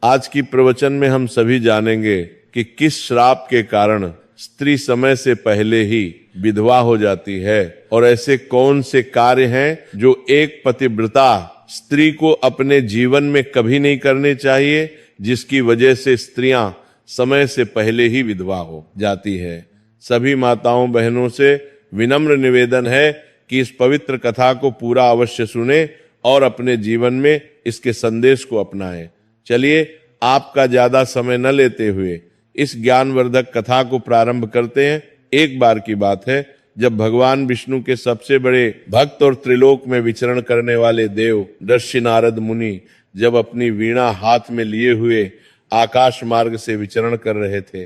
आज की प्रवचन में हम सभी जानेंगे कि किस श्राप के कारण स्त्री समय से पहले ही विधवा हो जाती है और ऐसे कौन से कार्य हैं जो एक पतिव्रता स्त्री को अपने जीवन में कभी नहीं करने चाहिए, जिसकी वजह से स्त्रियां समय से पहले ही विधवा हो जाती है। सभी माताओं बहनों से विनम्र निवेदन है कि इस पवित्र कथा को पूरा अवश्य सुने और अपने जीवन में इसके संदेश को अपनाएं। चलिए आपका ज्यादा समय न लेते हुए इस ज्ञानवर्धक कथा को प्रारंभ करते हैं। एक बार की बात है जब भगवान विष्णु के सबसे बड़े भक्त और त्रिलोक में विचरण करने वाले देव ऋषि नारद मुनि जब अपनी वीणा हाथ में लिए हुए आकाश मार्ग से विचरण कर रहे थे,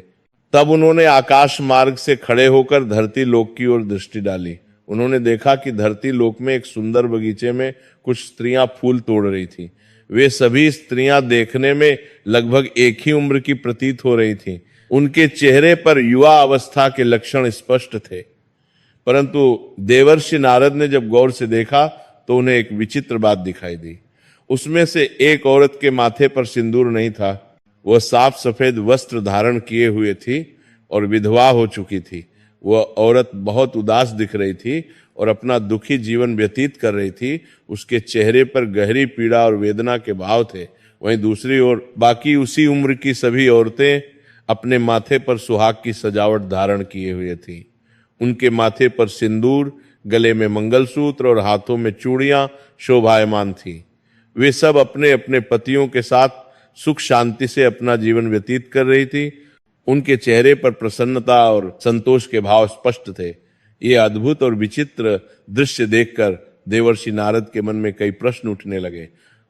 तब उन्होंने आकाश मार्ग से खड़े होकर धरती लोक की ओर दृष्टि डाली। उन्होंने देखा कि धरती लोक में एक सुंदर बगीचे में कुछ स्त्रियां फूल तोड़ रही थी। वे सभी स्त्रियां देखने में लगभग एक ही उम्र की प्रतीत हो रही थीं। उनके चेहरे पर युवा अवस्था के लक्षण स्पष्ट थे, परंतु देवर्षि नारद ने जब गौर से देखा तो उन्हें एक विचित्र बात दिखाई दी। उसमें से एक औरत के माथे पर सिंदूर नहीं था। वह साफ सफेद वस्त्र धारण किए हुए थी और विधवा हो चुकी थी। वह औरत बहुत उदास दिख रही थी और अपना दुखी जीवन व्यतीत कर रही थी। उसके चेहरे पर गहरी पीड़ा और वेदना के भाव थे। वहीं दूसरी ओर बाकी उसी उम्र की सभी औरतें अपने माथे पर सुहाग की सजावट धारण किए हुए थीं। उनके माथे पर सिंदूर, गले में मंगलसूत्र और हाथों में चूड़ियां शोभायमान थीं। वे सब अपने अपने पतियों के साथ सुख शांति से अपना जीवन व्यतीत कर रही थी। उनके चेहरे पर प्रसन्नता और संतोष के भाव स्पष्ट थे। ये अद्भुत और विचित्र दृश्य देखकर देवर्षि नारद के मन में कई प्रश्न उठने लगे।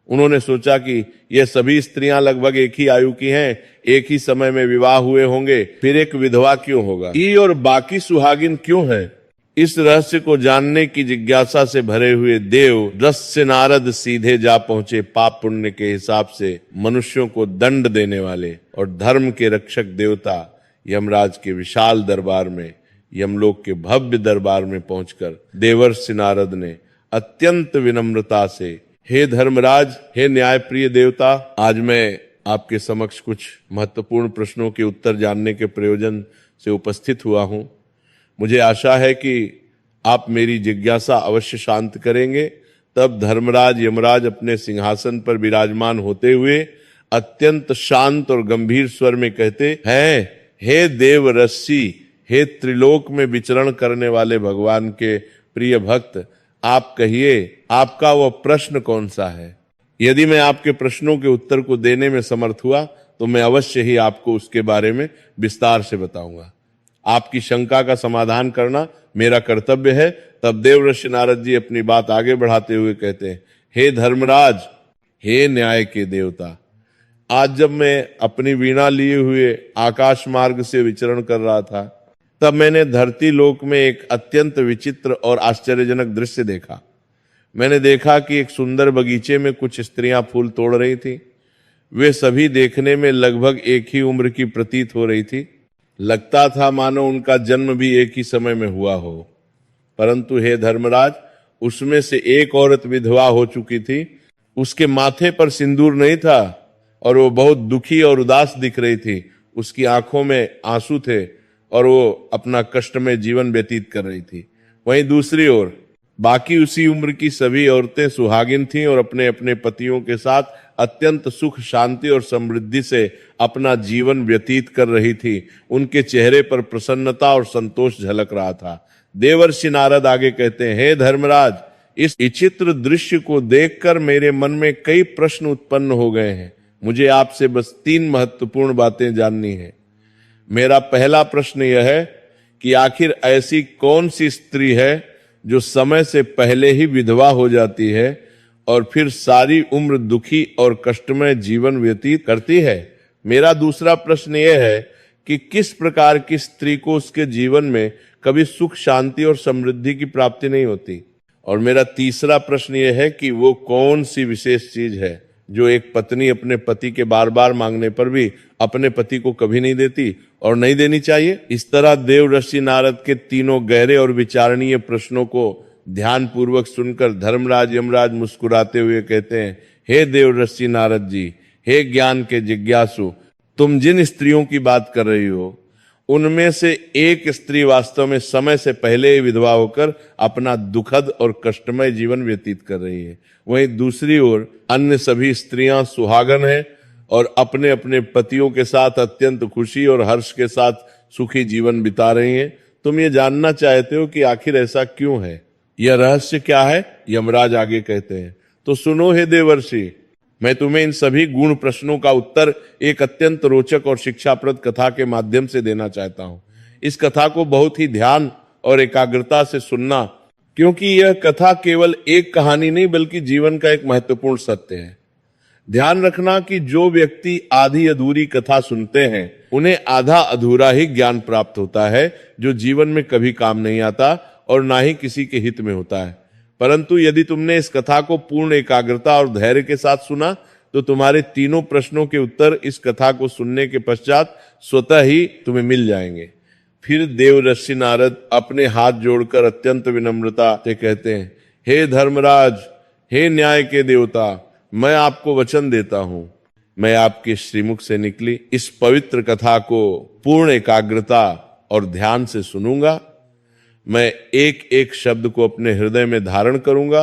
उन्होंने सोचा कि यह सभी स्त्रियां लगभग एक ही आयु की हैं, एक ही समय में विवाह हुए होंगे, फिर एक विधवा क्यों होगा, ये और बाकी सुहागिन क्यों हैं? इस रहस्य को जानने की जिज्ञासा से भरे हुए देव ऋषि नारद सीधे जा पहुंचे पाप पुण्य के हिसाब से मनुष्यों को दंड देने वाले और धर्म के रक्षक देवता यमराज के विशाल दरबार में, यमलोक के भव्य दरबार में पहुंचकर देवर्षि नारद ने अत्यंत विनम्रता से, हे धर्मराज, हे न्यायप्रिय देवता, आज मैं आपके समक्ष कुछ महत्वपूर्ण प्रश्नों के उत्तर जानने के प्रयोजन से उपस्थित हुआ हूं। मुझे आशा है कि आप मेरी जिज्ञासा अवश्य शांत करेंगे। तब धर्मराज यमराज अपने सिंहासन पर विराजमान होते हुए अत्यंत शांत और गंभीर स्वर में कहते हैं, हे देव ऋषि, हे त्रिलोक में विचरण करने वाले भगवान के प्रिय भक्त, आप कहिए आपका वह प्रश्न कौन सा है? यदि मैं आपके प्रश्नों के उत्तर को देने में समर्थ हुआ तो मैं अवश्य ही आपको उसके बारे में विस्तार से बताऊंगा। आपकी शंका का समाधान करना मेरा कर्तव्य है। तब देव ऋषि नारद जी अपनी बात आगे बढ़ाते हुए कहते हैं, हे धर्मराज, हे न्याय के देवता, आज जब मैं अपनी वीणा लिए हुए आकाश मार्ग से विचरण कर रहा था, तब मैंने धरती लोक में एक अत्यंत विचित्र और आश्चर्यजनक दृश्य देखा। मैंने देखा कि एक सुंदर बगीचे में कुछ स्त्रियां फूल तोड़ रही थी। वे सभी देखने में लगभग एक ही उम्र की प्रतीत हो रही थी। लगता था मानो उनका जन्म भी एक ही समय में हुआ हो। परंतु हे धर्मराज, उसमें से एक औरत विधवा हो चुकी थी। उसके माथे पर सिंदूर नहीं था और वो बहुत दुखी और उदास दिख रही थी। उसकी आंखों में आंसू थे और वो अपना कष्टमय जीवन व्यतीत कर रही थी। वहीं दूसरी ओर बाकी उसी उम्र की सभी औरतें सुहागिन थीं और अपने अपने पतियों के साथ अत्यंत सुख शांति और समृद्धि से अपना जीवन व्यतीत कर रही थी। उनके चेहरे पर प्रसन्नता और संतोष झलक रहा था। देवर्षि नारद आगे कहते हैं, हे धर्मराज, इस विचित्र दृश्य को देखकर मेरे मन में कई प्रश्न उत्पन्न हो गए हैं। मुझे आपसे बस 3 महत्वपूर्ण बातें जाननी है। मेरा पहला प्रश्न यह है कि आखिर ऐसी कौन सी स्त्री है जो समय से पहले ही विधवा हो जाती है और फिर सारी उम्र दुखी और कष्टमय जीवन व्यतीत करती है? मेरा दूसरा प्रश्न यह है कि किस प्रकार की स्त्री को उसके जीवन में कभी सुख शांति और समृद्धि की प्राप्ति नहीं होती? और मेरा तीसरा प्रश्न यह है कि वो कौन सी विशेष चीज है जो एक पत्नी अपने पति के बार बार मांगने पर भी अपने पति को कभी नहीं देती और नहीं देनी चाहिए? इस तरह देव ऋषि नारद के तीनों गहरे और विचारणीय प्रश्नों को ध्यान पूर्वक सुनकर धर्मराज यमराज मुस्कुराते हुए कहते हैं, हे देव ऋषि नारद जी, हे ज्ञान के जिज्ञासु, तुम जिन स्त्रियों की बात कर रही हो उनमें से एक स्त्री वास्तव में समय से पहले ही विधवा होकर अपना दुखद और कष्टमय जीवन व्यतीत कर रही है। वहीं दूसरी ओर अन्य सभी स्त्रियां सुहागन हैं और अपने अपने पतियों के साथ अत्यंत खुशी और हर्ष के साथ सुखी जीवन बिता रही हैं। तुम ये जानना चाहते हो कि आखिर ऐसा क्यों है, यह रहस्य क्या है? यमराज आगे कहते हैं, तो सुनो हे देवर्षि, मैं तुम्हें इन सभी गुण प्रश्नों का उत्तर एक अत्यंत रोचक और शिक्षाप्रद कथा के माध्यम से देना चाहता हूं। इस कथा को बहुत ही ध्यान और एकाग्रता से सुनना, क्योंकि यह कथा केवल एक कहानी नहीं बल्कि जीवन का एक महत्वपूर्ण सत्य है। ध्यान रखना कि जो व्यक्ति आधी अधूरी कथा सुनते हैं उन्हें आधा अधूरा ही ज्ञान प्राप्त होता है, जो जीवन में कभी काम नहीं आता और ना ही किसी के हित में होता है। परंतु यदि तुमने इस कथा को पूर्ण एकाग्रता और धैर्य के साथ सुना तो तुम्हारे तीनों प्रश्नों के उत्तर इस कथा को सुनने के पश्चात स्वतः ही तुम्हें मिल जाएंगे। फिर देवर्षि नारद अपने हाथ जोड़कर अत्यंत विनम्रता से कहते हैं, हे धर्मराज, हे न्याय के देवता, मैं आपको वचन देता हूं, मैं आपके श्रीमुख से निकली इस पवित्र कथा को पूर्ण एकाग्रता और ध्यान से सुनूंगा। मैं एक एक शब्द को अपने हृदय में धारण करूंगा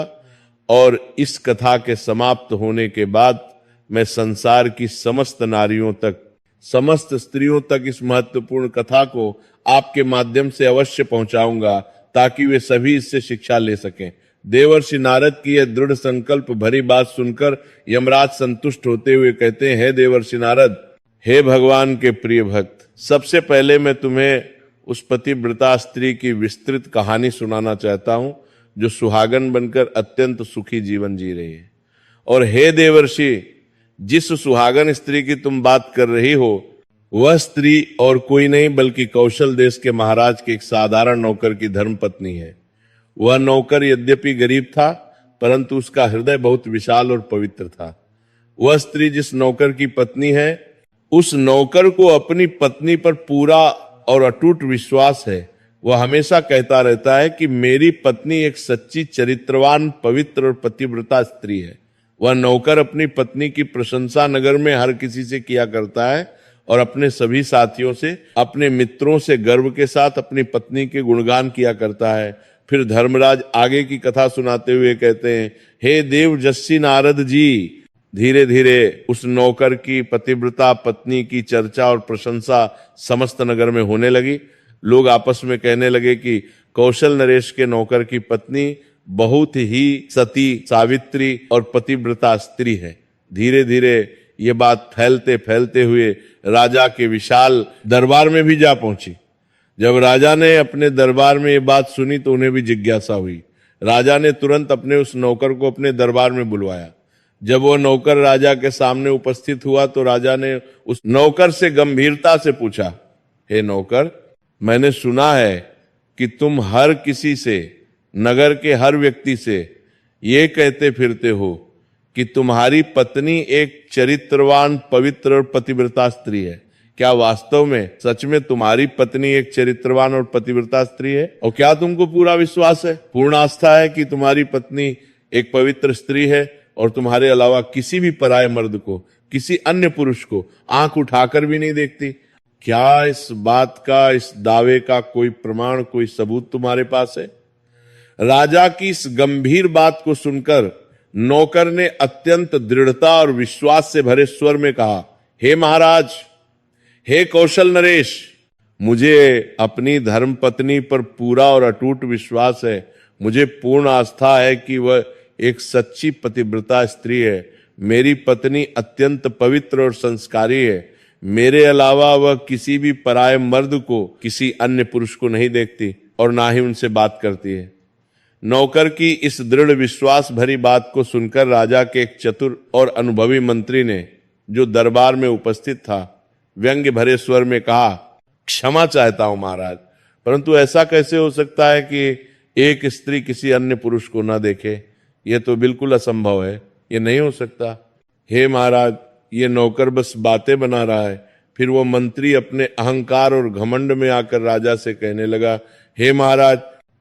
और इस कथा के समाप्त होने के बाद मैं संसार की समस्त नारियों तक, समस्त स्त्रियों तक इस महत्वपूर्ण कथा को आपके माध्यम से अवश्य पहुंचाऊंगा, ताकि वे सभी इससे शिक्षा ले सकें। देवर्षि नारद की यह दृढ़ संकल्प भरी बात सुनकर यमराज संतुष्ट होते हुए कहते हैं, हे देवर्षि नारद, हे भगवान के प्रिय भक्त, सबसे पहले मैं तुम्हें उस पतिव्रता स्त्री की विस्तृत कहानी सुनाना चाहता हूं जो सुहागन बनकर अत्यंत सुखी जीवन जी रही है। और हे देवर्षि, जिस सुहागन स्त्री की तुम बात कर रही हो वह स्त्री और कोई नहीं बल्कि कौशल देश के महाराज के एक साधारण नौकर की धर्मपत्नी है। वह नौकर यद्यपि गरीब था परंतु उसका हृदय बहुत विशाल और पवित्र था। वह स्त्री जिस नौकर की पत्नी है उस नौकर को अपनी पत्नी पर पूरा और अटूट विश्वास है। वह हमेशा कहता रहता है कि मेरी पत्नी एक सच्ची चरित्रवान, पवित्र और पतिव्रता स्त्री है। वह नौकर अपनी पत्नी की प्रशंसा नगर में हर किसी से किया करता है और अपने सभी साथियों से, अपने मित्रों से गर्व के साथ अपनी पत्नी के गुणगान किया करता है। फिर धर्मराज आगे की कथा सुनाते हुए कहते हैं, हे देवजस्सी नारद जी, धीरे धीरे उस नौकर की पतिव्रता पत्नी की चर्चा और प्रशंसा समस्त नगर में होने लगी। लोग आपस में कहने लगे कि कौशल नरेश के नौकर की पत्नी बहुत ही सती, सावित्री और पतिव्रता स्त्री है। धीरे धीरे ये बात फैलते फैलते हुए राजा के विशाल दरबार में भी जा पहुंची। जब राजा ने अपने दरबार में ये बात सुनी तो उन्हें भी जिज्ञासा हुई। राजा ने तुरंत अपने उस नौकर को अपने दरबार में बुलवाया। जब वो नौकर राजा के सामने उपस्थित हुआ तो राजा ने उस नौकर से गंभीरता से पूछा, हे नौकर, मैंने सुना है कि तुम हर किसी से, नगर के हर व्यक्ति से ये कहते फिरते हो कि तुम्हारी पत्नी एक चरित्रवान, पवित्र और पतिव्रता स्त्री है। क्या वास्तव में, सच में तुम्हारी पत्नी एक चरित्रवान और पतिव्रता स्त्री है? और क्या तुमको पूरा विश्वास है, पूर्ण आस्था है कि तुम्हारी पत्नी एक पवित्र स्त्री है और तुम्हारे अलावा किसी भी पराये मर्द को, किसी अन्य पुरुष को आंख उठाकर भी नहीं देखती? क्या इस बात का, इस दावे का कोई प्रमाण, कोई सबूत तुम्हारे पास है? राजा की इस गंभीर बात को सुनकर नौकर ने अत्यंत दृढ़ता और विश्वास से भरे स्वर में कहा, हे महाराज, हे कौशल नरेश, मुझे अपनी धर्मपत्नी पर पूरा और अटूट विश्वास है। मुझे पूर्ण आस्था है कि वह एक सच्ची पतिव्रता स्त्री है। मेरी पत्नी अत्यंत पवित्र और संस्कारी है। मेरे अलावा वह किसी भी पराये मर्द को, किसी अन्य पुरुष को नहीं देखती और ना ही उनसे बात करती है। नौकर की इस दृढ़ विश्वास भरी बात को सुनकर राजा के एक चतुर और अनुभवी मंत्री ने, जो दरबार में उपस्थित था, व्यंग्य भरे स्वर में कहा, क्षमा चाहता हूं महाराज, परंतु ऐसा कैसे हो सकता है कि एक स्त्री किसी अन्य पुरुष को न देखे? यह तो बिल्कुल असंभव है, यह नहीं हो सकता। हे महाराज, ये नौकर बस बातें बना रहा है। फिर वो मंत्री अपने अहंकार और घमंड में आकर राजा से कहने लगा, हे महाराज,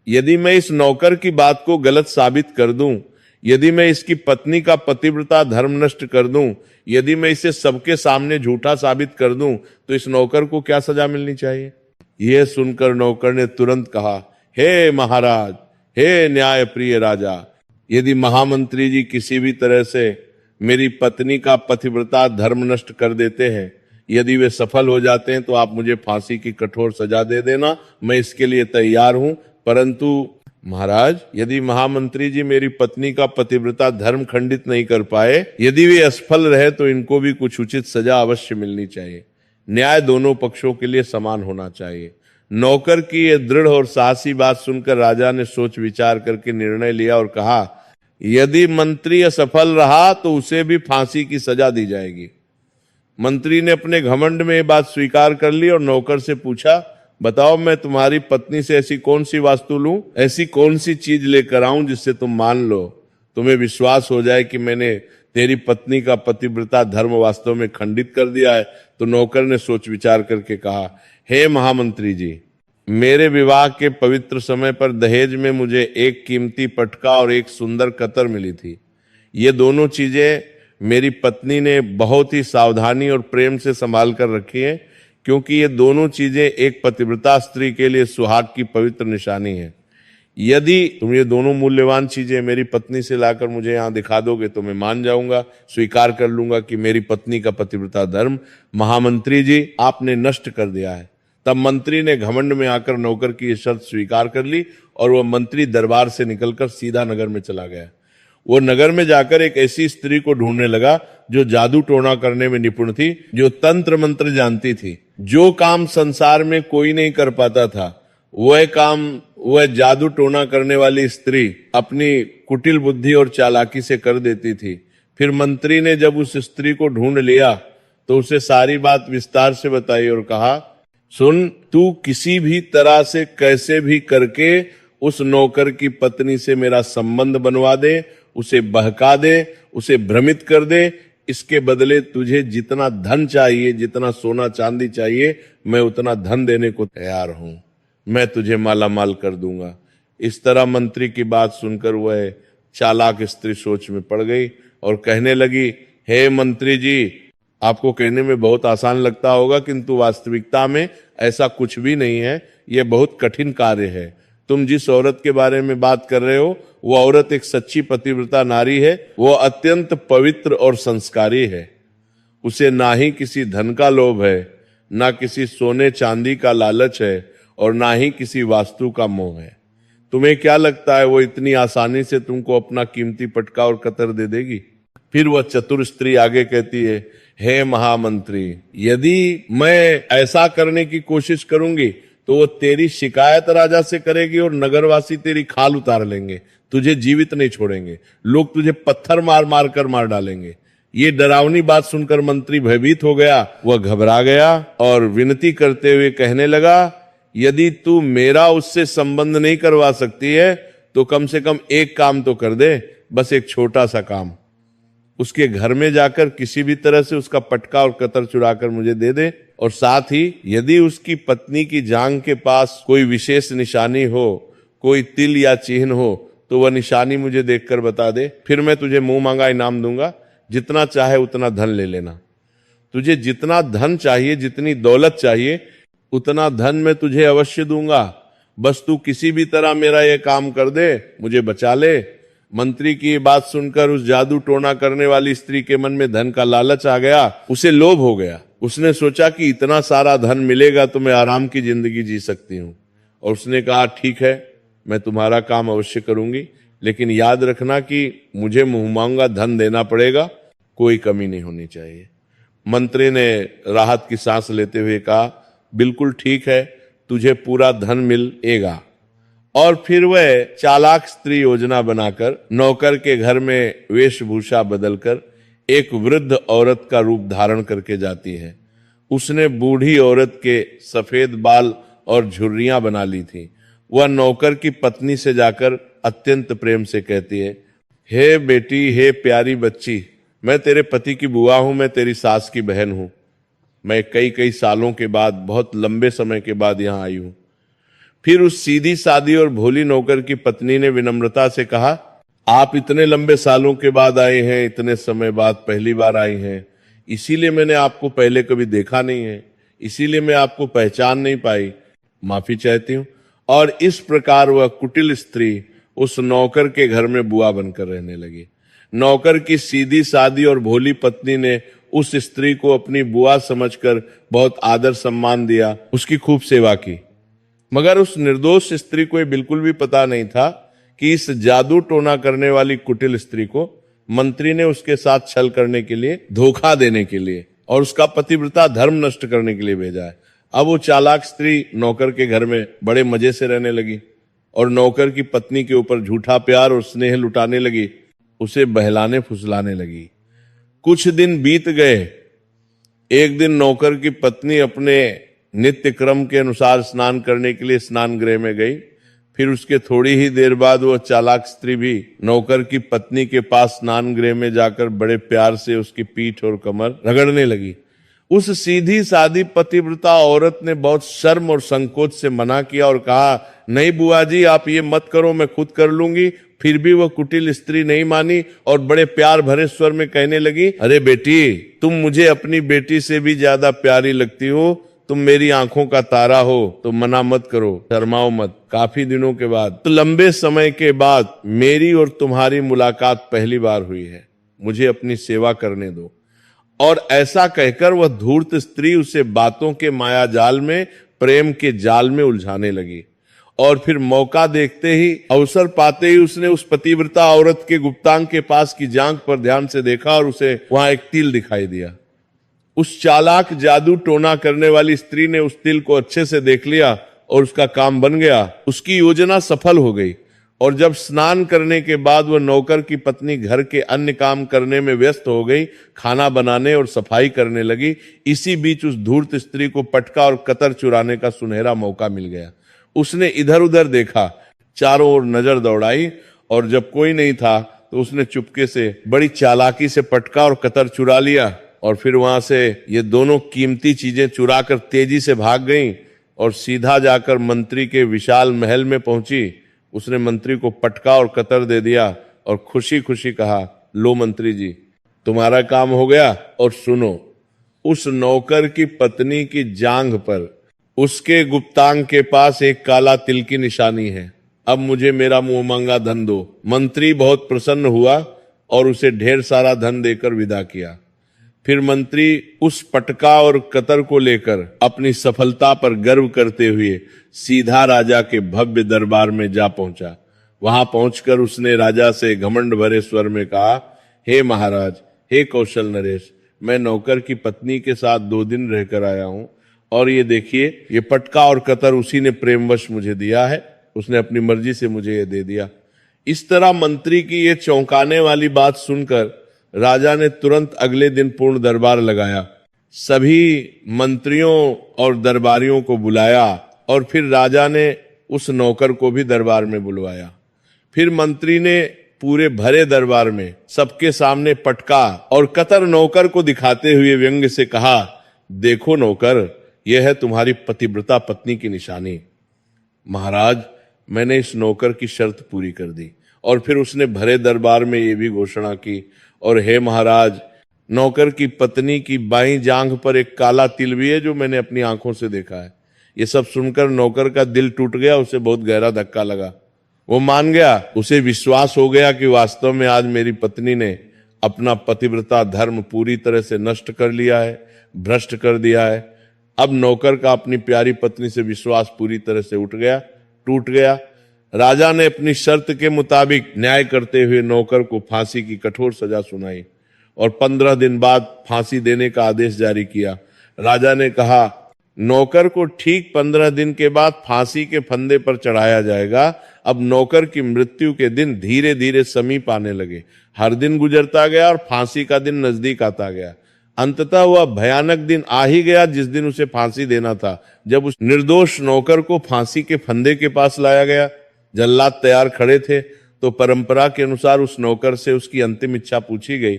यदि मैं इस नौकर की बात को गलत साबित कर दूं यदि मैं इसकी पत्नी का पतिव्रता धर्म नष्ट कर दूं, यदि मैं इसे सबके सामने झूठा साबित कर दूं, तो इस नौकर को क्या सजा मिलनी चाहिए? यह सुनकर नौकर ने तुरंत कहा, हे महाराज, हे न्याय प्रिय राजा, यदि महामंत्री जी किसी भी तरह से मेरी पत्नी का पतिव्रता धर्म नष्ट कर देते हैं, यदि वे सफल हो जाते हैं तो आप मुझे फांसी की कठोर सजा दे देना, मैं इसके लिए तैयार हूं। परंतु महाराज, यदि महामंत्री जी मेरी पत्नी का पतिव्रता धर्म खंडित नहीं कर पाए, यदि वे असफल रहे, तो इनको भी कुछ उचित सजा अवश्य मिलनी चाहिए। न्याय दोनों पक्षों के लिए समान होना चाहिए। नौकर की यह दृढ़ और साहसी बात सुनकर राजा ने सोच विचार करके निर्णय लिया और कहा, यदि मंत्री असफल रहा तो उसे भी फांसी की सजा दी जाएगी। मंत्री ने अपने घमंड में ये बात स्वीकार कर ली और नौकर से पूछा, बताओ, मैं तुम्हारी पत्नी से ऐसी कौन सी वास्तु लूं, ऐसी कौन सी चीज लेकर आऊं जिससे तुम मान लो, तुम्हें विश्वास हो जाए कि मैंने तेरी पत्नी का पतिव्रता धर्म वास्तव में खंडित कर दिया है। तो नौकर ने सोच विचार करके कहा, हे महामंत्री जी, मेरे विवाह के पवित्र समय पर दहेज में मुझे एक कीमती पटका और एक सुंदर कतर मिली थी। ये दोनों चीजें मेरी पत्नी ने बहुत ही सावधानी और प्रेम से संभाल कर रखी है, क्योंकि ये दोनों चीजें एक पतिव्रता स्त्री के लिए सुहाग की पवित्र निशानी है। यदि तुम ये दोनों मूल्यवान चीजें मेरी पत्नी से लाकर मुझे यहाँ दिखा दोगे तो मैं मान जाऊंगा, स्वीकार कर लूंगा कि मेरी पत्नी का पतिव्रता धर्म महामंत्री जी आपने नष्ट कर दिया है। तब मंत्री ने घमंड में आकर नौकर की ये शर्त स्वीकार कर ली और वह मंत्री दरबार से निकलकर सीधा नगर में चला गया। वो नगर में जाकर एक ऐसी स्त्री को ढूंढने लगा जो जादू टोना करने में निपुण थी, जो तंत्र मंत्र जानती थी। जो काम संसार में कोई नहीं कर पाता था, वह काम वह जादू टोना करने वाली स्त्री अपनी कुटिल बुद्धि और चालाकी से कर देती थी। फिर मंत्री ने जब उस स्त्री को ढूंढ लिया तो उसे सारी बात विस्तार से बताई और कहा, सुन, तू किसी भी तरह से कैसे भी करके उस नौकर की पत्नी से मेरा संबंध बनवा दे, उसे बहका दे, उसे भ्रमित कर दे। इसके बदले तुझे जितना धन चाहिए, जितना सोना चांदी चाहिए, मैं उतना धन देने को तैयार हूं। मैं तुझे माला माल कर दूंगा। इस तरह मंत्री की बात सुनकर वह चालाक स्त्री सोच में पड़ गई और कहने लगी, हे मंत्री जी, आपको कहने में बहुत आसान लगता होगा, किंतु वास्तविकता में ऐसा कुछ भी नहीं है। यह बहुत कठिन कार्य है। तुम जिस औरत के बारे में बात कर रहे हो, वो औरत एक सच्ची पतिव्रता नारी है। वो अत्यंत पवित्र और संस्कारी है। उसे ना ही किसी धन का लोभ है, ना किसी सोने चांदी का लालच है, और ना ही किसी वास्तु का मोह है। तुम्हें क्या लगता है वो इतनी आसानी से तुमको अपना कीमती पटका और कतर दे देगी? फिर वह चतुर स्त्री आगे कहती है, हे महामंत्री, यदि मैं ऐसा करने की कोशिश करूंगी तो वो तेरी शिकायत राजा से करेगी और नगरवासी तेरी खाल उतार लेंगे, तुझे जीवित नहीं छोड़ेंगे, लोग तुझे पत्थर मार मार कर मार डालेंगे। ये डरावनी बात सुनकर मंत्री भयभीत हो गया। वह घबरा गया और विनती करते हुए कहने लगा, यदि तू मेरा उससे संबंध नहीं करवा सकती है तो कम से कम एक काम तो कर दे, बस एक छोटा सा काम। उसके घर में जाकर किसी भी तरह से उसका पटका और कतर चुराकर मुझे दे दे, और साथ ही यदि उसकी पत्नी की जांघ के पास कोई विशेष निशानी हो, कोई तिल या चिन्ह हो, तो वह निशानी मुझे देखकर बता दे। फिर मैं तुझे मुंह मांगा इनाम दूंगा, जितना चाहे उतना धन ले लेना। तुझे जितना धन चाहिए, जितनी दौलत चाहिए, उतना धन मैं तुझे अवश्य दूंगा। बस तू किसी भी तरह मेरा यह काम कर दे, मुझे बचा ले। मंत्री की ये बात सुनकर उस जादू टोना करने वाली स्त्री के मन में धन का लालच आ गया। उसे लोभ हो गया। उसने सोचा कि इतना सारा धन मिलेगा तो मैं आराम की जिंदगी जी सकती हूँ, और उसने कहा, ठीक है, मैं तुम्हारा काम अवश्य करूंगी, लेकिन याद रखना कि मुझे मुंह मांगा धन देना पड़ेगा, कोई कमी नहीं होनी चाहिए। मंत्री ने राहत की सांस लेते हुए कहा, बिल्कुल ठीक है, तुझे पूरा धन मिलेगा। और फिर वह चालाक स्त्री योजना बनाकर नौकर के घर में वेशभूषा बदलकर एक वृद्ध औरत का रूप धारण करके जाती है। उसने बूढ़ी औरत के सफेद बाल और झुर्रियां बना ली थी। वह नौकर की पत्नी से जाकर अत्यंत प्रेम से कहती है, हे बेटी, हे प्यारी बच्ची, मैं तेरे पति की बुआ हूं, मैं तेरी सास की बहन हूं। मैं कई सालों के बाद, बहुत लंबे समय के बाद यहां आई हूं। फिर उस सीधी सादी और भोली नौकर की पत्नी ने विनम्रता से कहा, आप इतने लंबे सालों के बाद आए हैं, इतने समय बाद पहली बार आई हैं, इसीलिए मैंने आपको पहले कभी देखा नहीं है, इसीलिए मैं आपको पहचान नहीं पाई, माफी चाहती हूं। और इस प्रकार वह कुटिल स्त्री उस नौकर के घर में बुआ बनकर रहने लगी। नौकर की सीधी सादी और भोली पत्नी ने उस स्त्री को अपनी बुआ समझकर बहुत आदर सम्मान दिया, उसकी खूब सेवा की। मगर उस निर्दोष स्त्री को ये बिल्कुल भी पता नहीं था कि इस जादू टोना करने वाली कुटिल स्त्री को मंत्री ने उसके साथ छल करने के लिए, धोखा देने के लिए और उसका पतिव्रता धर्म नष्ट करने के लिए भेजा है। अब वो चालाक स्त्री नौकर के घर में बड़े मजे से रहने लगी और नौकर की पत्नी के ऊपर झूठा प्यार और स्नेह लुटाने लगी, उसे बहलाने फुसलाने लगी। कुछ दिन बीत गए। एक दिन नौकर की पत्नी अपने नित्य क्रम के अनुसार स्नान करने के लिए स्नान गृह में गई। फिर उसके थोड़ी ही देर बाद वह चालाक स्त्री भी नौकर की पत्नी के पास स्नान गृह में जाकर बड़े प्यार से उसकी पीठ और कमर रगड़ने लगी। उस सीधी सादी पतिव्रता औरत ने बहुत शर्म और संकोच से मना किया और कहा, नहीं बुआ जी, आप ये मत करो, मैं खुद कर लूंगी। फिर भी वह कुटिल स्त्री नहीं मानी और बड़े प्यार भरे स्वर में कहने लगी, अरे बेटी, तुम मुझे अपनी बेटी से भी ज्यादा प्यारी लगती हो, तुम मेरी आंखों का तारा हो, तो मना मत करो, शर्माओ मत। काफी दिनों के बाद, तो लंबे समय के बाद मेरी और तुम्हारी मुलाकात पहली बार हुई है, मुझे अपनी सेवा करने दो। और ऐसा कहकर वह धूर्त स्त्री उसे बातों के माया जाल में, प्रेम के जाल में उलझाने लगी। और फिर मौका देखते ही, अवसर पाते ही उसने उस पतिव्रता औरत के गुप्तांग के पास की जांघ पर ध्यान से देखा और उसे वहां एक तिल दिखाई दिया। उस चालाक जादू टोना करने वाली स्त्री ने उस तिल को अच्छे से देख लिया और उसका काम बन गया। उसकी योजना सफल हो गई। और जब स्नान करने के बाद वह नौकर की पत्नी घर के अन्य काम करने में व्यस्त हो गई, खाना बनाने और सफाई करने लगी, इसी बीच उस धूर्त स्त्री को पटका और कतर चुराने का सुनहरा मौका मिल गया। उसने इधर उधर देखा, चारों ओर नजर दौड़ाई और जब कोई नहीं था तो उसने चुपके से बड़ी चालाकी से पटका और कतर चुरा लिया। और फिर वहां से ये दोनों कीमती चीजें चुराकर तेजी से भाग गईं और सीधा जाकर मंत्री के विशाल महल में पहुंची। उसने मंत्री को पटका और कतर दे दिया और खुशी खुशी कहा, लो मंत्री जी, तुम्हारा काम हो गया। और सुनो, उस नौकर की पत्नी की जांघ पर, उसके गुप्तांग के पास एक काला तिल की निशानी है। अब मुझे मेरा मुंह मांगा धन दो। मंत्री बहुत प्रसन्न हुआ और उसे ढेर सारा धन देकर विदा किया। फिर मंत्री उस पटका और कतर को लेकर अपनी सफलता पर गर्व करते हुए सीधा राजा के भव्य दरबार में जा पहुंचा। वहां पहुंचकर उसने राजा से घमंड भरे स्वर में कहा, हे महाराज, हे कौशल नरेश, मैं नौकर की पत्नी के साथ 2 दिन रहकर आया हूं और ये देखिए, ये पटका और कतर उसी ने प्रेमवश मुझे दिया है, उसने अपनी मर्जी से मुझे ये दे दिया। इस तरह मंत्री की ये चौंकाने वाली बात सुनकर राजा ने तुरंत अगले दिन पूर्ण दरबार लगाया। सभी मंत्रियों और दरबारियों को बुलाया और फिर राजा ने उस नौकर को भी दरबार में बुलवाया। फिर मंत्री ने पूरे भरे दरबार में सबके सामने पटका और कतर नौकर को दिखाते हुए व्यंग्य से कहा, देखो नौकर, यह है तुम्हारी पतिव्रता पत्नी की निशानी। महाराज, मैंने इस नौकर की शर्त पूरी कर दी। और फिर उसने भरे दरबार में ये भी घोषणा की, और हे महाराज, नौकर की पत्नी की बाईं जांघ पर एक काला तिल भी है जो मैंने अपनी आंखों से देखा है। ये सब सुनकर नौकर का दिल टूट गया, उसे बहुत गहरा धक्का लगा। वो मान गया, उसे विश्वास हो गया कि वास्तव में आज मेरी पत्नी ने अपना पतिव्रता धर्म पूरी तरह से नष्ट कर लिया है, भ्रष्ट कर दिया है। अब नौकर का अपनी प्यारी पत्नी से विश्वास पूरी तरह से उठ गया, टूट गया। राजा ने अपनी शर्त के मुताबिक न्याय करते हुए नौकर को फांसी की कठोर सजा सुनाई और 15 दिन बाद फांसी देने का आदेश जारी किया। राजा ने कहा, नौकर को ठीक 15 दिन के बाद फांसी के फंदे पर चढ़ाया जाएगा। अब नौकर की मृत्यु के दिन धीरे धीरे समीप आने लगे। हर दिन गुजरता गया और फांसी का दिन नजदीक आता गया। अंततः वह भयानक दिन आ ही गया जिस दिन उसे फांसी देना था। जब उस निर्दोष नौकर को फांसी के फंदे के पास लाया गया, जल्लाद तैयार खड़े थे, तो परंपरा के अनुसार उस नौकर से उसकी अंतिम इच्छा पूछी गई।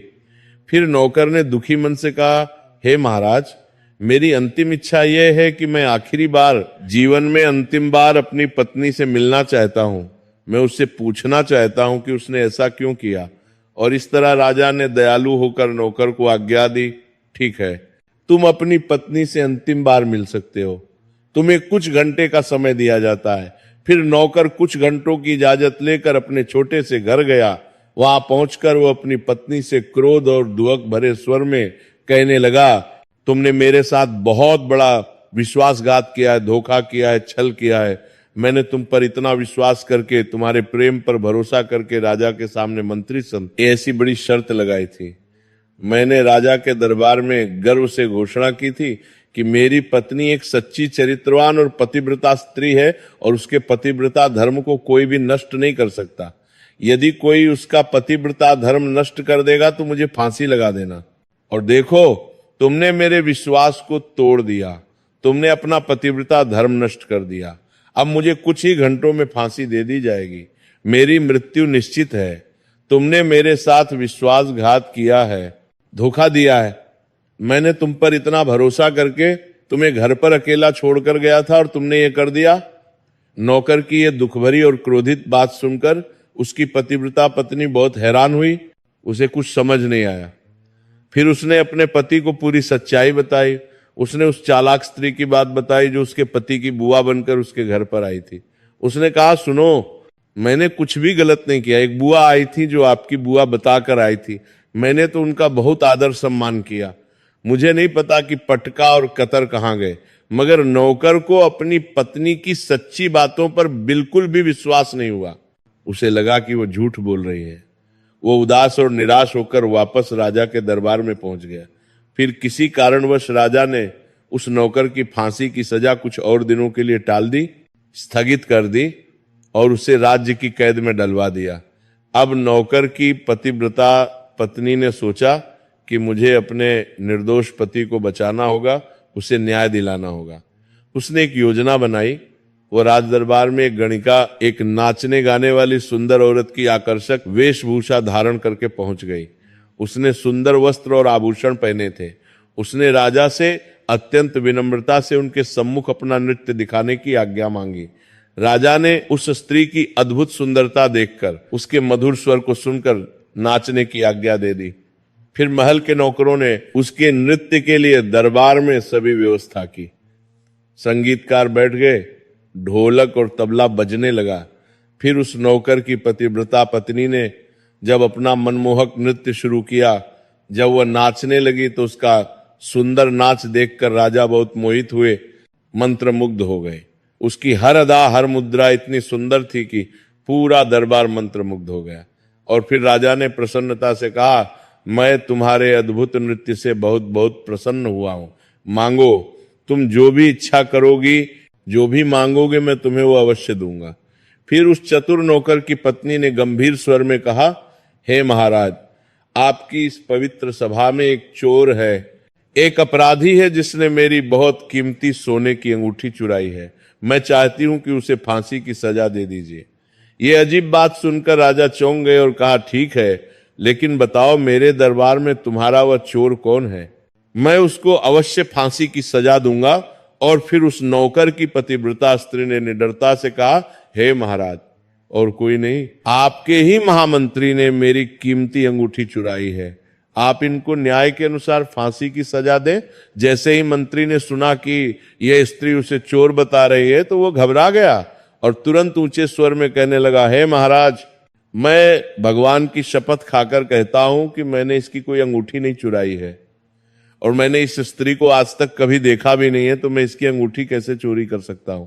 फिर नौकर ने दुखी मन से कहा, हे महाराज, मेरी अंतिम इच्छा यह है कि मैं आखिरी बार, जीवन में अंतिम बार अपनी पत्नी से मिलना चाहता हूं। मैं उससे पूछना चाहता हूं कि उसने ऐसा क्यों किया। और इस तरह राजा ने दयालु होकर नौकर को आज्ञा दी, ठीक है, तुम अपनी पत्नी से अंतिम बार मिल सकते हो, तुम्हें कुछ घंटे का समय दिया जाता है। फिर नौकर कुछ घंटों की इजाजत लेकर अपने छोटे से घर गया। वहां पहुंचकर वो अपनी पत्नी से क्रोध और दुहक भरे स्वर में कहने लगा, तुमने मेरे साथ बहुत बड़ा विश्वासघात किया है, धोखा किया है, छल किया है। मैंने तुम पर इतना विश्वास करके, तुम्हारे प्रेम पर भरोसा करके राजा के सामने मंत्री ऐसी बड़ी शर्त लगाई थी। मैंने राजा के दरबार में गर्व से घोषणा की थी कि मेरी पत्नी एक सच्ची चरित्रवान और पतिव्रता स्त्री है और उसके पतिव्रता धर्म को कोई भी नष्ट नहीं कर सकता। यदि कोई उसका पतिव्रता धर्म नष्ट कर देगा तो मुझे फांसी लगा देना। और देखो, तुमने मेरे विश्वास को तोड़ दिया, तुमने अपना पतिव्रता धर्म नष्ट कर दिया। अब मुझे कुछ ही घंटों में फांसी दे दी जाएगी, मेरी मृत्यु निश्चित है। तुमने मेरे साथ विश्वासघात किया है, धोखा दिया है। मैंने तुम पर इतना भरोसा करके तुम्हें घर पर अकेला छोड़कर गया था और तुमने ये कर दिया। नौकर की ये दुखभरी और क्रोधित बात सुनकर उसकी पतिव्रता पत्नी बहुत हैरान हुई, उसे कुछ समझ नहीं आया। फिर उसने अपने पति को पूरी सच्चाई बताई। उसने उस चालाक स्त्री की बात बताई जो उसके पति की बुआ बनकर उसके घर पर आई थी। उसने कहा, सुनो, मैंने कुछ भी गलत नहीं किया। एक बुआ आई थी जो आपकी बुआ बताकर आई थी, मैंने तो उनका बहुत आदर सम्मान किया। मुझे नहीं पता कि पटका और कतर कहाँ गए, मगर नौकर को अपनी पत्नी की सच्ची बातों पर बिल्कुल भी विश्वास नहीं हुआ। उसे लगा कि वो झूठ बोल रही है। वो उदास और निराश होकर वापस राजा के दरबार में पहुंच गया। फिर किसी कारणवश राजा ने उस नौकर की फांसी की सजा कुछ और दिनों के लिए टाल दी, स्थगित कर दी और उसे राज्य की कैद में डलवा दिया। अब नौकर की पतिव्रता पत्नी ने सोचा कि मुझे अपने निर्दोष पति को बचाना होगा, उसे न्याय दिलाना होगा। उसने एक योजना बनाई। वो राज दरबार में एक गणिका, एक नाचने गाने वाली सुंदर औरत की आकर्षक वेशभूषा धारण करके पहुंच गई। उसने सुंदर वस्त्र और आभूषण पहने थे। उसने राजा से अत्यंत विनम्रता से उनके सम्मुख अपना नृत्य दिखाने की आज्ञा मांगी। राजा ने उस स्त्री की अद्भुत सुंदरता देखकर, उसके मधुर स्वर को सुनकर नाचने की आज्ञा दे दी। फिर महल के नौकरों ने उसके नृत्य के लिए दरबार में सभी व्यवस्था की। संगीतकार बैठ गए, ढोलक और तबला बजने लगा। फिर उस नौकर की पतिव्रता पत्नी ने जब अपना मनमोहक नृत्य शुरू किया, जब वह नाचने लगी तो उसका सुंदर नाच देखकर राजा बहुत मोहित हुए, मंत्रमुग्ध हो गए। उसकी हर अदा, हर मुद्रा इतनी सुंदर थी कि पूरा दरबार मंत्रमुग्ध हो गया। और फिर राजा ने प्रसन्नता से कहा, मैं तुम्हारे अद्भुत नृत्य से बहुत बहुत प्रसन्न हुआ हूं। मांगो, तुम जो भी इच्छा करोगी, जो भी मांगोगे, मैं तुम्हें वो अवश्य दूंगा। फिर उस चतुर नौकर की पत्नी ने गंभीर स्वर में कहा, हे महाराज, आपकी इस पवित्र सभा में एक चोर है, एक अपराधी है जिसने मेरी बहुत कीमती सोने की अंगूठी चुराई है। मैं चाहती हूं कि उसे फांसी की सजा दे दीजिए। ये अजीब बात सुनकर राजा चौंक गए और कहा, ठीक है, लेकिन बताओ मेरे दरबार में तुम्हारा वह चोर कौन है? मैं उसको अवश्य फांसी की सजा दूंगा। और फिर उस नौकर की पतिव्रता स्त्री ने निडरता से कहा, हे महाराज, और कोई नहीं, आपके ही महामंत्री ने मेरी कीमती अंगूठी चुराई है। आप इनको न्याय के अनुसार फांसी की सजा दें। जैसे ही मंत्री ने सुना कि यह स्त्री उसे चोर बता रही है तो वो घबरा गया और तुरंत ऊंचे स्वर में कहने लगा, हे महाराज, मैं भगवान की शपथ खाकर कहता हूं कि मैंने इसकी कोई अंगूठी नहीं चुराई है और मैंने इस स्त्री को आज तक कभी देखा भी नहीं है, तो मैं इसकी अंगूठी कैसे चोरी कर सकता हूं?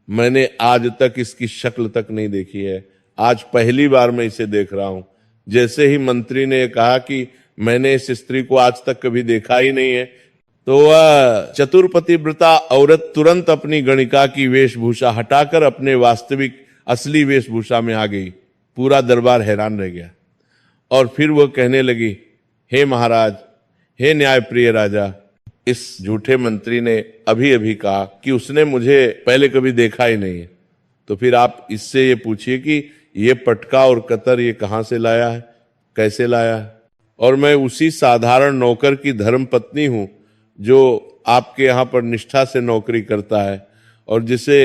मैंने आज तक इसकी शक्ल तक नहीं देखी है, आज पहली बार मैं इसे देख रहा हूं। जैसे ही मंत्री ने कहा कि मैंने इस स्त्री को आज तक कभी देखा ही नहीं है, तो वह चतुर पतिव्रता औरत तुरंत अपनी गणिका की वेशभूषा हटाकर अपने वास्तविक असली वेशभूषा में आ गई। पूरा दरबार हैरान रह गया। और फिर वह कहने लगी, हे महाराज, हे न्यायप्रिय राजा, इस झूठे मंत्री ने अभी अभी कहा कि उसने मुझे पहले कभी देखा ही नहीं है। तो फिर आप इससे ये पूछिए कि ये पटका और कतर ये कहां से लाया है, कैसे लाया है? और मैं उसी साधारण नौकर की धर्म पत्नी हूं जो आपके यहां पर निष्ठा से नौकरी करता है और जिसे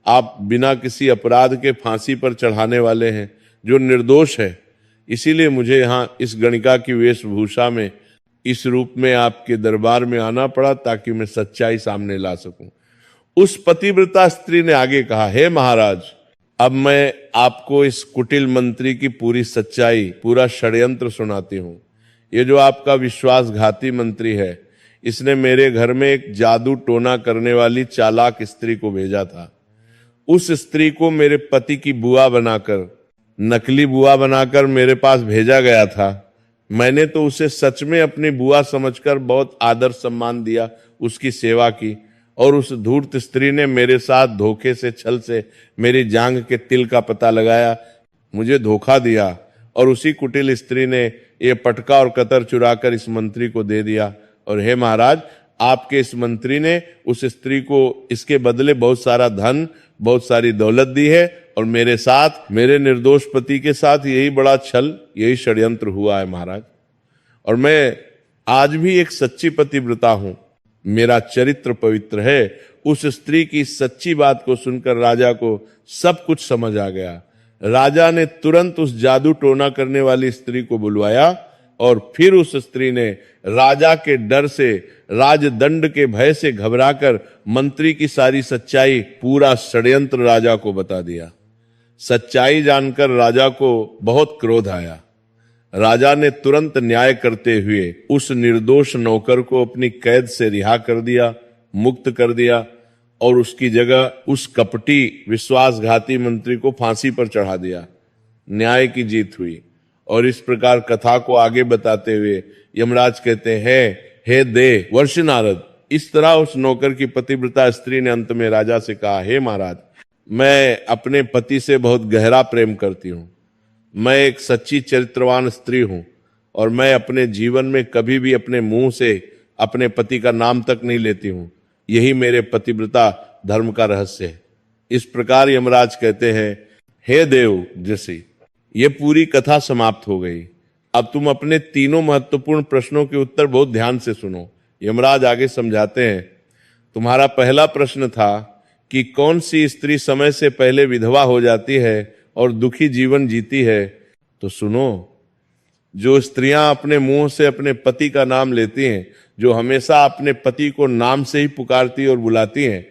आप बिना किसी अपराध के फांसी पर चढ़ाने वाले हैं जो निर्दोष है। इसीलिए मुझे यहाँ इस गणिका की वेशभूषा में, इस रूप में आपके दरबार में आना पड़ा ताकि मैं सच्चाई सामने ला सकूं। उस पतिव्रता स्त्री ने आगे कहा, हे महाराज, अब मैं आपको इस कुटिल मंत्री की पूरी सच्चाई, पूरा षड्यंत्र सुनाती हूं। ये जो आपका विश्वासघाती मंत्री है, इसने मेरे घर में एक जादू टोना करने वाली चालाक स्त्री को भेजा था। उस स्त्री को मेरे पति की बुआ बनाकर, नकली बुआ बनाकर मेरे पास भेजा गया था। मैंने तो उसे सच में अपनी बुआ समझकर बहुत आदर सम्मान दिया, उसकी सेवा की, और उस धूर्त स्त्री ने मेरे साथ धोखे से, छल से मेरी जांघ के तिल का पता लगाया, मुझे धोखा दिया, और उसी कुटिल स्त्री ने ये पटका और कतर चुराकर इस मंत्री को दे दिया। और हे महाराज, आपके इस मंत्री ने उस स्त्री को इसके बदले बहुत सारा धन, बहुत सारी दौलत दी है, और मेरे साथ, मेरे निर्दोष पति के साथ यही बड़ा छल, यही षड्यंत्र हुआ है महाराज। और मैं आज भी एक सच्ची पतिव्रता हूं, मेरा चरित्र पवित्र है। उस स्त्री की सच्ची बात को सुनकर राजा को सब कुछ समझ आ गया। राजा ने तुरंत उस जादू टोना करने वाली स्त्री को बुलवाया, और फिर उस स्त्री ने राजा के डर से, राजदंड के भय से घबराकर मंत्री की सारी सच्चाई, पूरा षड्यंत्र राजा को बता दिया। सच्चाई जानकर राजा को बहुत क्रोध आया। राजा ने तुरंत न्याय करते हुए उस निर्दोष नौकर को अपनी कैद से रिहा कर दिया, मुक्त कर दिया, और उसकी जगह उस कपटी विश्वासघाती मंत्री को फांसी पर चढ़ा दिया। न्याय की जीत हुई। और इस प्रकार कथा को आगे बताते हुए यमराज कहते हैं, हे दे वर्ष नारद, इस तरह उस नौकर की पतिव्रता स्त्री ने अंत में राजा से कहा, हे महाराज, मैं अपने पति से बहुत गहरा प्रेम करती हूं। मैं एक सच्ची चरित्रवान स्त्री हूं, और मैं अपने जीवन में कभी भी अपने मुंह से अपने पति का नाम तक नहीं लेती हूं। यही मेरे पतिव्रता धर्म का रहस्य है। इस प्रकार यमराज कहते हैं, हे देव ऋषि, ये पूरी कथा समाप्त हो गई। अब तुम अपने तीनों महत्वपूर्ण प्रश्नों के उत्तर बहुत ध्यान से सुनो। यमराज आगे समझाते हैं, तुम्हारा पहला प्रश्न था कि कौन सी स्त्री समय से पहले विधवा हो जाती है और दुखी जीवन जीती है। तो सुनो, जो स्त्रियां अपने मुंह से अपने पति का नाम लेती हैं, जो हमेशा अपने पति को नाम से ही पुकारती और बुलाती हैं,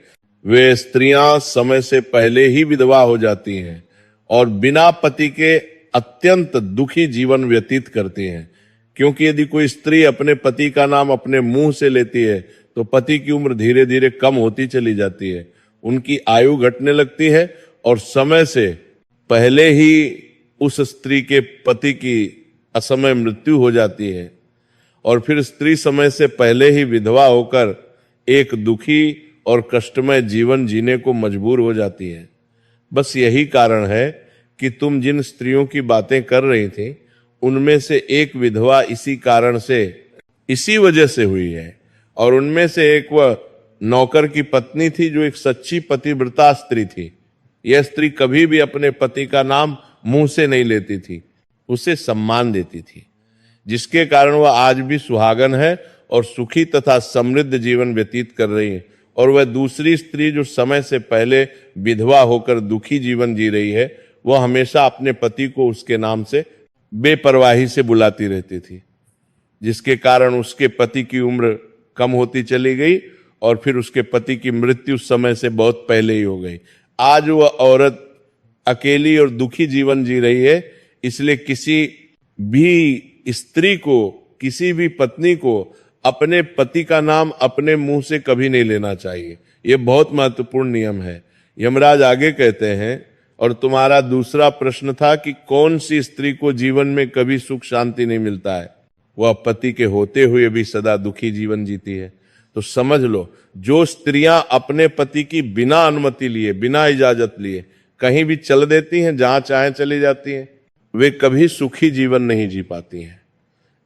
वे स्त्रियां समय से पहले ही विधवा हो जाती हैं और बिना पति के अत्यंत दुखी जीवन व्यतीत करती हैं। क्योंकि यदि कोई स्त्री अपने पति का नाम अपने मुंह से लेती है तो पति की उम्र धीरे धीरे कम होती चली जाती है, उनकी आयु घटने लगती है, और समय से पहले ही उस स्त्री के पति की असमय मृत्यु हो जाती है, और फिर स्त्री समय से पहले ही विधवा होकर एक दुखी और कष्टमय जीवन जीने को मजबूर हो जाती है। बस यही कारण है कि तुम जिन स्त्रियों की बातें कर रही थी, उनमें से एक विधवा इसी कारण से, इसी वजह से हुई है। और उनमें से एक वह नौकर की पत्नी थी जो एक सच्ची पतिव्रता स्त्री थी। यह स्त्री कभी भी अपने पति का नाम मुंह से नहीं लेती थी, उसे सम्मान देती थी, जिसके कारण वह आज भी सुहागन है और सुखी तथा समृद्ध जीवन व्यतीत कर रही है। और वह दूसरी स्त्री जो समय से पहले विधवा होकर दुखी जीवन जी रही है, वह हमेशा अपने पति को उसके नाम से बेपरवाही से बुलाती रहती थी, जिसके कारण उसके पति की उम्र कम होती चली गई और फिर उसके पति की मृत्यु समय से बहुत पहले ही हो गई। आज वह औरत अकेली और दुखी जीवन जी रही है। इसलिए किसी भी स्त्री को, किसी भी पत्नी को अपने पति का नाम अपने मुंह से कभी नहीं लेना चाहिए। यह बहुत महत्वपूर्ण नियम है। यमराज आगे कहते हैं, और तुम्हारा दूसरा प्रश्न था कि कौन सी स्त्री को जीवन में कभी सुख शांति नहीं मिलता है, वह पति के होते हुए भी सदा दुखी जीवन जीती है। तो समझ लो, जो स्त्रियां अपने पति की बिना अनुमति लिए, बिना इजाजत लिए कहीं भी चल देती हैं, जहां चाहे चली जाती हैं, वे कभी सुखी जीवन नहीं जी पाती हैं।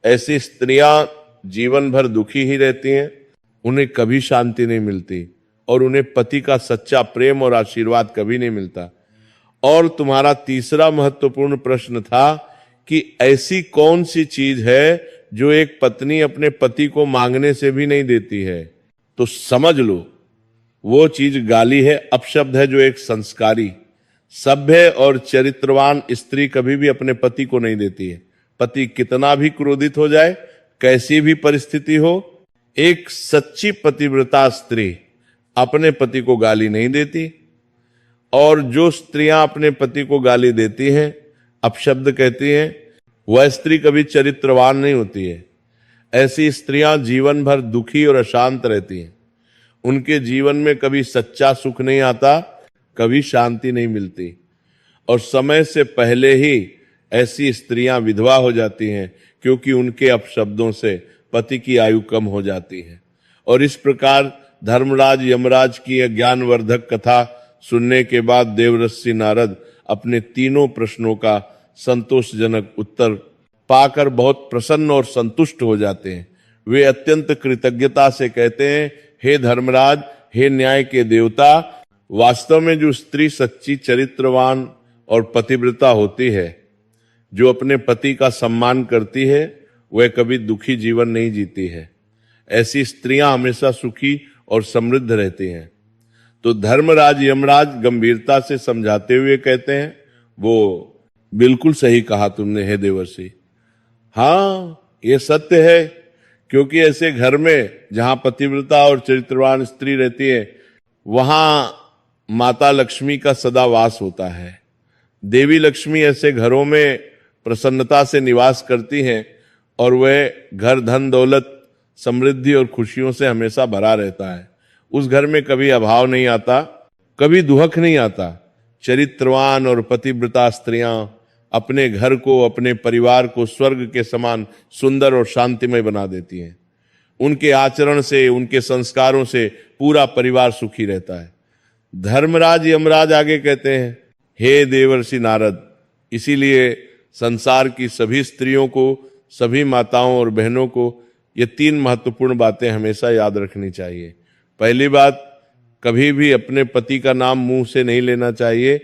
ऐसी स्त्रियां जीवन भर दुखी ही रहती हैं, उन्हें कभी शांति नहीं मिलती और उन्हें पति का सच्चा प्रेम और आशीर्वाद कभी नहीं मिलता। और तुम्हारा तीसरा महत्वपूर्ण प्रश्न था कि ऐसी कौन सी चीज है जो एक पत्नी अपने पति को मांगने से भी नहीं देती है। तो समझ लो, वो चीज गाली है, अपशब्द है, जो एक संस्कारी, सभ्य और चरित्रवान स्त्री कभी भी अपने पति को नहीं देती है। पति कितना भी क्रोधित हो जाए, कैसी भी परिस्थिति हो, एक सच्ची पतिव्रता स्त्री अपने पति को गाली नहीं देती। और जो स्त्रियां अपने पति को गाली देती हैं, अपशब्द कहती हैं, वह स्त्री कभी चरित्रवान नहीं होती है। ऐसी स्त्रियां जीवन भर दुखी और अशांत रहती हैं। उनके जीवन में कभी सच्चा सुख नहीं आता, कभी शांति नहीं मिलती, और समय से पहले ही ऐसी स्त्रियां विधवा हो जाती हैं, क्योंकि उनके अपशब्दों से पति की आयु कम हो जाती है। और इस प्रकार धर्मराज यमराज की ज्ञानवर्धक कथा सुनने के बाद देवर्षि नारद अपने तीनों प्रश्नों का संतोषजनक उत्तर पाकर बहुत प्रसन्न और संतुष्ट हो जाते हैं। वे अत्यंत कृतज्ञता से कहते हैं, हे धर्मराज, हे न्याय के देवता, वास्तव में जो स्त्री सच्ची चरित्रवान और पतिव्रता होती है, जो अपने पति का सम्मान करती है, वह कभी दुखी जीवन नहीं जीती है। ऐसी स्त्रियां हमेशा सुखी और समृद्ध रहती हैं। तो धर्मराज यमराज गंभीरता से समझाते हुए कहते हैं, वो बिल्कुल सही कहा तुमने हे देवर्षि। हाँ, ये सत्य है, क्योंकि ऐसे घर में जहां पतिव्रता और चरित्रवान स्त्री रहती है, वहां माता लक्ष्मी का सदा वास होता है। देवी लक्ष्मी ऐसे घरों में प्रसन्नता से निवास करती हैं, और वह घर धन दौलत समृद्धि और खुशियों से हमेशा भरा रहता है। उस घर में कभी अभाव नहीं आता, कभी दुहक नहीं आता। चरित्रवान और पतिव्रता स्त्रियां अपने घर को, अपने परिवार को स्वर्ग के समान सुंदर और शांतिमय बना देती हैं। उनके आचरण से, उनके संस्कारों से पूरा परिवार सुखी रहता है। धर्मराज यमराज आगे कहते हैं, हे देवर्षि नारद, इसीलिए संसार की सभी स्त्रियों को, सभी माताओं और बहनों को ये 3 महत्वपूर्ण बातें हमेशा याद रखनी चाहिए। पहली बात, कभी भी अपने पति का नाम मुंह से नहीं लेना चाहिए,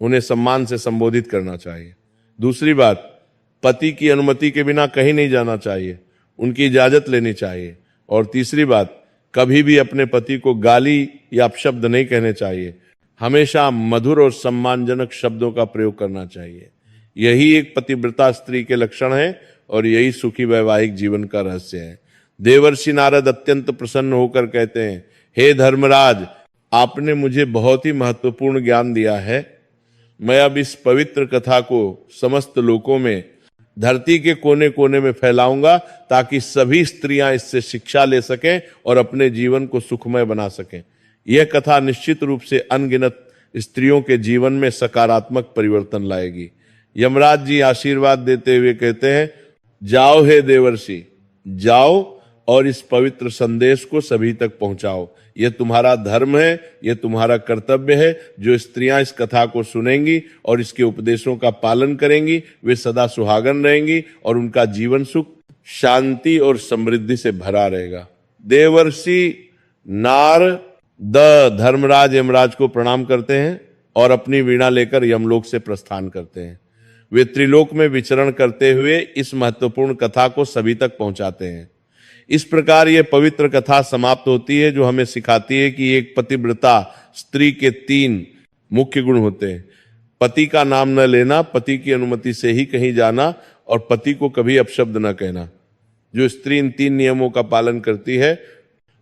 उन्हें सम्मान से संबोधित करना चाहिए। दूसरी बात, पति की अनुमति के बिना कहीं नहीं जाना चाहिए, उनकी इजाजत लेनी चाहिए। और तीसरी बात, कभी भी अपने पति को गाली या अपशब्द नहीं कहने चाहिए, हमेशा मधुर और सम्मानजनक शब्दों का प्रयोग करना चाहिए। यही एक पतिव्रता स्त्री के लक्षण है, और यही सुखी वैवाहिक जीवन का रहस्य है। देवर्षि नारद अत्यंत प्रसन्न होकर कहते हैं, हे धर्मराज, आपने मुझे बहुत ही महत्वपूर्ण ज्ञान दिया है। मैं अब इस पवित्र कथा को समस्त लोकों में, धरती के कोने कोने में फैलाऊंगा, ताकि सभी स्त्रियां इससे शिक्षा ले सकें और अपने जीवन को सुखमय बना सकें। यह कथा निश्चित रूप से अनगिनत स्त्रियों के जीवन में सकारात्मक परिवर्तन लाएगी। यमराज जी आशीर्वाद देते हुए कहते हैं, जाओ हे देवर्षि, जाओ और इस पवित्र संदेश को सभी तक पहुंचाओ। यह तुम्हारा धर्म है, यह तुम्हारा कर्तव्य है। जो स्त्रियां इस कथा को सुनेंगी और इसके उपदेशों का पालन करेंगी, वे सदा सुहागन रहेंगी और उनका जीवन सुख, शांति और समृद्धि से भरा रहेगा। देवर्षि नारद धर्मराज यमराज को प्रणाम करते हैं और अपनी वीणा लेकर यमलोक से प्रस्थान करते हैं। वे त्रिलोक में विचरण करते हुए इस महत्वपूर्ण कथा को सभी तक पहुंचाते हैं। इस प्रकार यह पवित्र कथा समाप्त होती है, जो हमें सिखाती है कि एक पतिव्रता स्त्री के 3 मुख्य गुण होते हैं। पति का नाम न लेना, पति की अनुमति से ही कहीं जाना, और पति को कभी अपशब्द न कहना। जो स्त्री इन 3 नियमों का पालन करती है,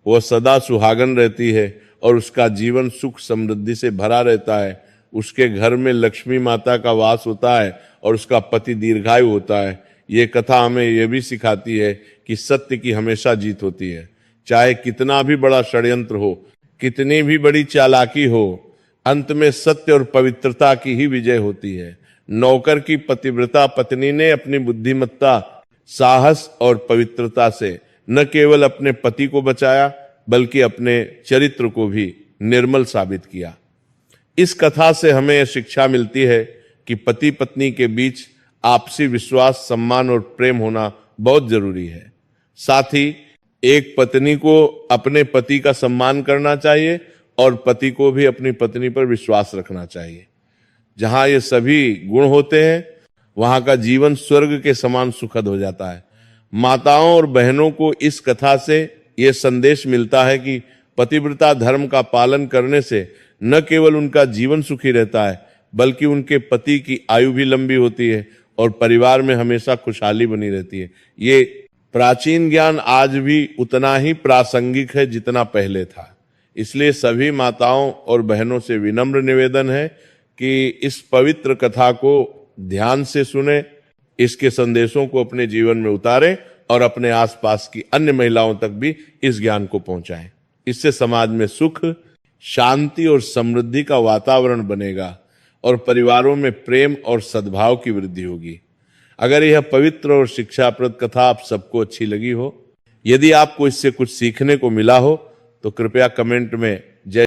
वह सदा सुहागन रहती है और उसका जीवन सुख समृद्धि से भरा रहता है। उसके घर में लक्ष्मी माता का वास होता है और उसका पति दीर्घायु होता है। ये कथा हमें यह भी सिखाती है कि सत्य की हमेशा जीत होती है। चाहे कितना भी बड़ा षड्यंत्र हो, कितनी भी बड़ी चालाकी हो, अंत में सत्य और पवित्रता की ही विजय होती है। नौकर की पतिव्रता पत्नी ने अपनी बुद्धिमत्ता, साहस और पवित्रता से न केवल अपने पति को बचाया, बल्कि अपने चरित्र को भी निर्मल साबित किया। इस कथा से हमें यह शिक्षा मिलती है कि पति पत्नी के बीच आपसी विश्वास, सम्मान और प्रेम होना बहुत जरूरी है। साथ ही एक पत्नी को अपने पति का सम्मान करना चाहिए और पति को भी अपनी पत्नी पर विश्वास रखना चाहिए। जहां ये सभी गुण होते हैं, वहां का जीवन स्वर्ग के समान सुखद हो जाता है। माताओं और बहनों को इस कथा से यह संदेश मिलता है कि पतिव्रता धर्म का पालन करने से न केवल उनका जीवन सुखी रहता है, बल्कि उनके पति की आयु भी लंबी होती है और परिवार में हमेशा खुशहाली बनी रहती है। ये प्राचीन ज्ञान आज भी उतना ही प्रासंगिक है जितना पहले था। इसलिए सभी माताओं और बहनों से विनम्र निवेदन है कि इस पवित्र कथा को ध्यान से सुने, इसके संदेशों को अपने जीवन में उतारें और अपने आसपास की अन्य महिलाओं तक भी इस ज्ञान को पहुंचाएं। इससे समाज में सुख, शांति और समृद्धि का वातावरण बनेगा और परिवारों में प्रेम और सद्भाव की वृद्धि होगी। अगर यह पवित्र और शिक्षाप्रद कथा आप सबको अच्छी लगी हो, यदि आपको इससे कुछ सीखने को मिला हो, तो कृपया कमेंट में जय